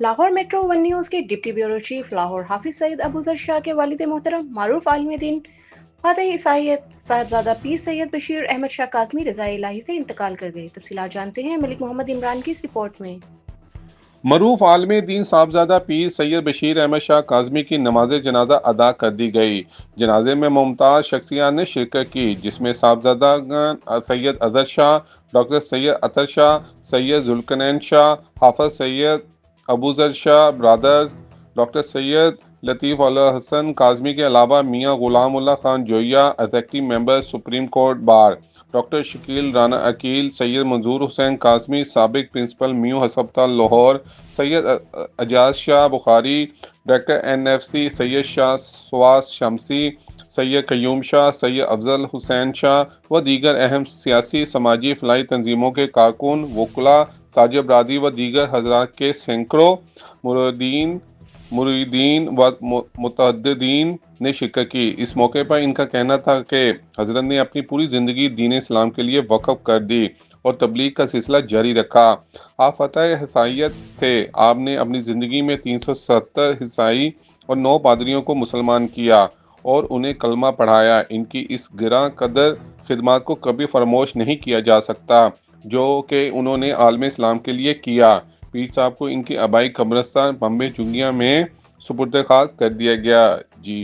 Lahore metro one news کے deputy bureau chief Lahore Hafiz Saeed Abuzar شاہ کے والد محترم معروف عالم دین فاتح عیسائیت صاحبزادہ پیر سید بشیر احمد شاہ کاظمی رضائے الہی سے انتقال کر گئے۔ تفصیلات جانتے ہیں ملک محمد عمران کی اس رپورٹ میں۔ معروف عالم دین صاحبزادہ پیر سید بشیر احمد شاہ کاظمی کی نماز جنازہ ادا کر دی گئی۔ جنازے میں ممتاز شخصیات نے شرکت کی، جس میں Sahibzada Syed Azhar Shah, doctor Syed Athar Shah, Syed Zulqarnain Shah, Hafiz Syed Abuzar Shah brothers, doctor Syed Latif ul Hassan Kazmi کے علاوہ Mian Ghulam Ullah Khan Joiya, executive member supreme court bar, doctor Shakeel Rana Aqeel, Syed Manzoor Hussain Kazmi سابق پرنسپل میو ہسپتال لاہور، سید اعجاز شاہ بخاری، ڈائریکٹر NFC سید شاہ سواس شمسی، سید قیوم شاہ، سید افضل حسین شاہ و دیگر اہم سیاسی سماجی فلاحی تنظیموں کے کارکن، وکلاء، تاجر برادری و دیگر حضرات کے سینکڑوں مریدین و متعددین نے شرکت کی۔ اس موقع پر ان کا کہنا تھا کہ حضرت نے اپنی پوری زندگی دین اسلام کے لیے وقف کر دی اور تبلیغ کا سلسلہ جاری رکھا۔ آپ فتح عیسائیت تھے۔ آپ نے اپنی زندگی میں 370 عیسائی اور 9 پادریوں کو مسلمان کیا اور انہیں کلمہ پڑھایا۔ ان کی اس گراں قدر خدمات کو کبھی فراموش نہیں کیا جا سکتا جو کہ انہوں نے عالم اسلام کے لیے کیا۔ پیر صاحب کو ان کی آبائی قبرستان بمبے چنگیا میں سپرد خاک کر دیا گیا۔ جی